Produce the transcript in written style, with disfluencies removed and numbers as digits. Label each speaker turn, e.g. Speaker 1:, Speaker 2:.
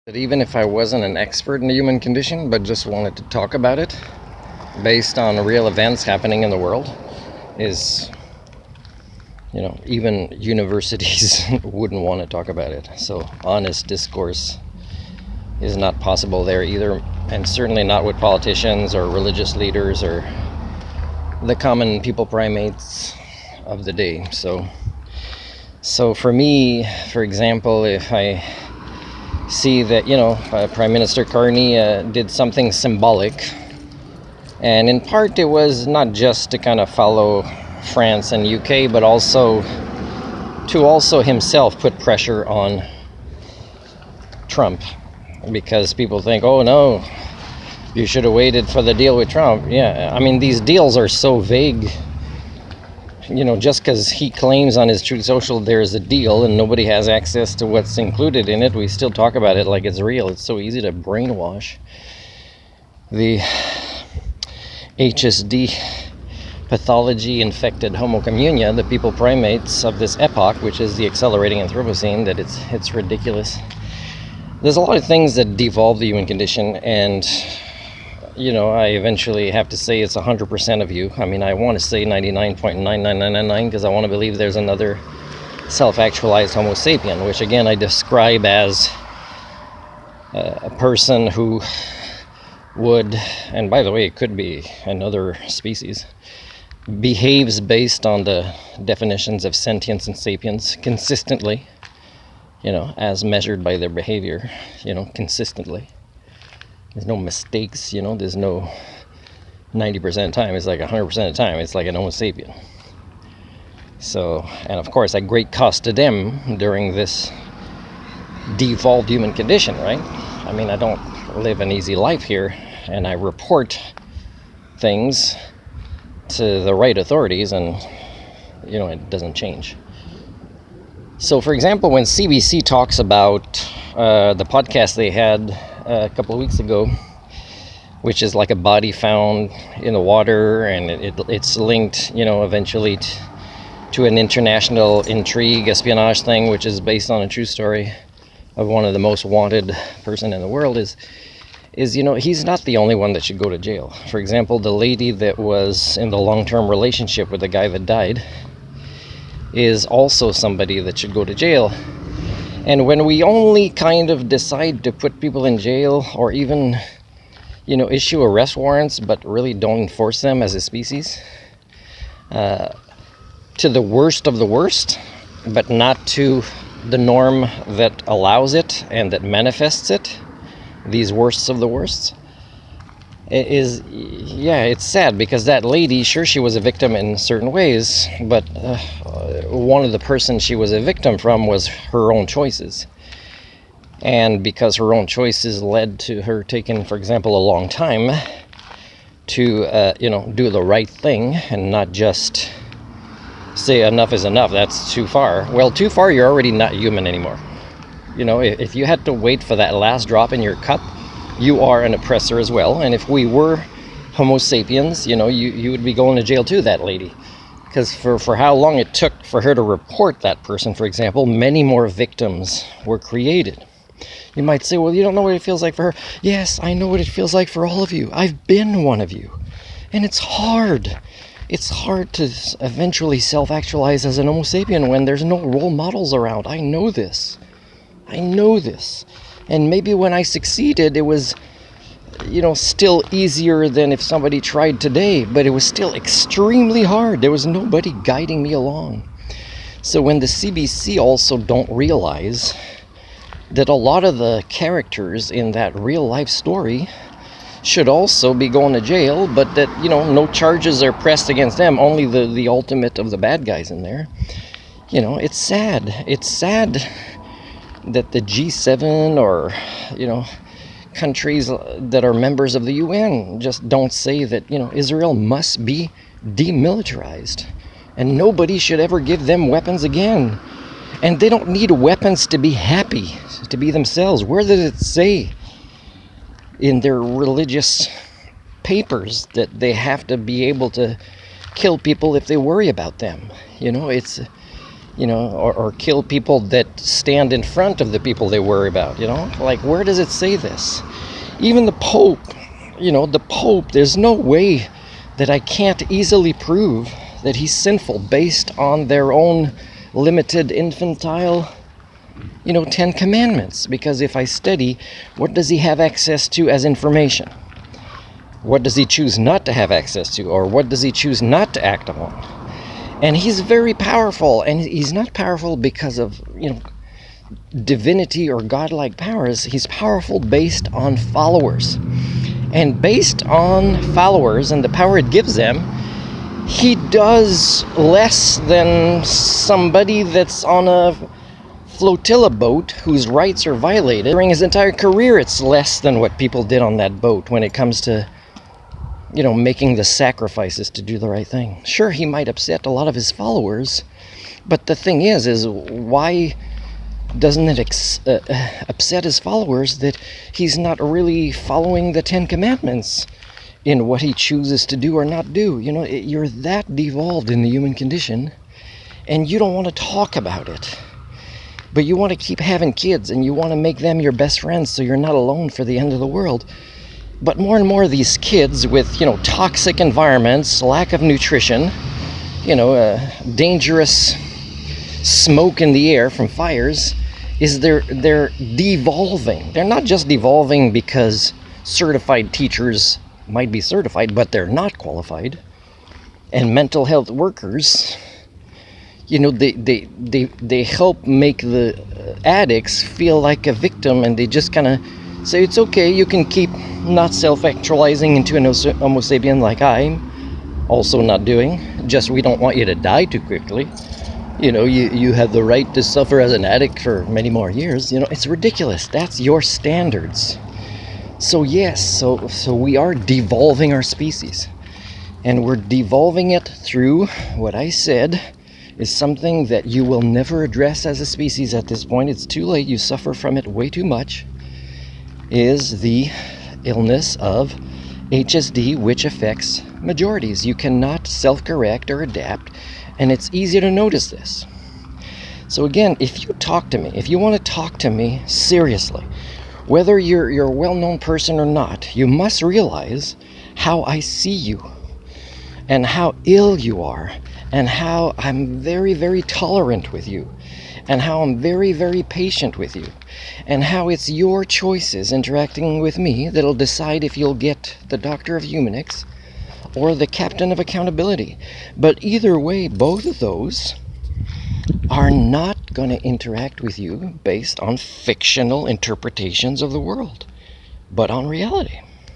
Speaker 1: That even if I wasn't an expert in the human condition, but just wanted to talk about it based on real events happening in the world, is, even universities wouldn't want to talk about it. So honest discourse is not possible there either, and certainly not with politicians or religious leaders or the common people primates of the day. So for me, for example, if I see that, Prime Minister Carney did something symbolic, and in part it was not just to kind of follow France and UK, but also himself put pressure on Trump, because people think, oh no, you should have waited for the deal with Trump. Yeah, I mean, these deals are so vague. Just because he claims on his Truth Social there's a deal and nobody has access to what's included in it, we still talk about it like it's real. It's so easy to brainwash the HSD pathology infected Homo communia, the people primates of this epoch, which is the accelerating Anthropocene, that it's ridiculous. There's a lot of things that devolve the human condition, and I eventually have to say it's 100% of you. I mean, I want to say 99.99999 because I want to believe there's another self-actualized Homo sapien, which again I describe as a person who would, and by the way, it could be another species, behaves based on the definitions of sentience and sapience consistently, as measured by their behavior, consistently. There's no mistakes, there's no 90% of the time. It's like 100% of the time. It's like an Homo sapien. So, and of course, at great cost to them during this devolved human condition, right? I mean, I don't live an easy life here, and I report things to the right authorities, and, it doesn't change. So, for example, when CBC talks about the podcast they had a couple of weeks ago, which is like a body found in the water, and it's linked, eventually to an international intrigue, espionage thing, which is based on a true story of one of the most wanted person in the world, is he's not the only one that should go to jail. For example, the lady that was in the long-term relationship with the guy that died is also somebody that should go to jail. And when we only kind of decide to put people in jail, or even, issue arrest warrants, but really don't enforce them as a species, to the worst of the worst, but not to the norm that allows it and that manifests it, these worsts of the worst, it's sad, because that lady, sure, she was a victim in certain ways, but one of the persons she was a victim from was her own choices. And because her own choices led to her taking, for example, a long time to, do the right thing and not just say enough is enough, that's too far. Well, too far, you're already not human anymore. If you had to wait for that last drop in your cup, you are an oppressor as well. And if we were Homo sapiens, you would be going to jail too, that lady. Because for how long it took for her to report that person, for example, many more victims were created. You might say, well, you don't know what it feels like for her. Yes, I know what it feels like for all of you. I've been one of you. And it's hard. It's hard to eventually self-actualize as an Homo sapien when there's no role models around. I know this. And maybe when I succeeded, it was, still easier than if somebody tried today, but it was still extremely hard. There was nobody guiding me along. So when the CBC also don't realize that a lot of the characters in that real life story should also be going to jail, but that, no charges are pressed against them, only the ultimate of the bad guys in there. It's sad. It's sad that the G7 or, countries that are members of the UN just don't say that, Israel must be demilitarized and nobody should ever give them weapons again. And they don't need weapons to be happy, to be themselves. Where does it say in their religious papers that they have to be able to kill people if they worry about them? or kill people that stand in front of the people they worry about, Like, where does it say this? Even the Pope, there's no way that I can't easily prove that he's sinful based on their own limited, infantile, 10 Commandments. Because if I study, what does he have access to as information? What does he choose not to have access to? Or what does he choose not to act upon? And he's very powerful, and he's not powerful because of, divinity or godlike powers. He's powerful based on followers. And based on followers and the power it gives them, he does less than somebody that's on a flotilla boat whose rights are violated. During his entire career, it's less than what people did on that boat when it comes to, making the sacrifices to do the right thing. Sure, he might upset a lot of his followers, but the thing is why doesn't it upset his followers that he's not really following the 10 Commandments in what he chooses to do or not do? You're that devolved in the human condition, and you don't want to talk about it. But you want to keep having kids, and you want to make them your best friends so you're not alone for the end of the world. But more and more of these kids with, toxic environments, lack of nutrition, dangerous smoke in the air from fires, they're devolving. They're not just devolving because certified teachers might be certified, but they're not qualified. And mental health workers, they help make the addicts feel like a victim, and they just kind of say, it's okay, you can keep not self-actualizing into an Homo sapien like I'm also not doing. Just we don't want you to die too quickly. You have the right to suffer as an addict for many more years. It's ridiculous. That's your standards. So yes, so we are devolving our species. And we're devolving it through what I said is something that you will never address as a species at this point. It's too late. You suffer from it way too much. Is the illness of HSD, which affects majorities. You cannot self-correct or adapt, and it's easy to notice this. So again, if you want to talk to me seriously, whether you're a well-known person or not, you must realize how I see you and how ill you are, and how I'm very, very tolerant with you, and how I'm very, very patient with you, and how it's your choices interacting with me that'll decide if you'll get the Doctor of Eugenics or the Captain of Accountability. But either way, both of those are not going to interact with you based on fictional interpretations of the world, but on reality.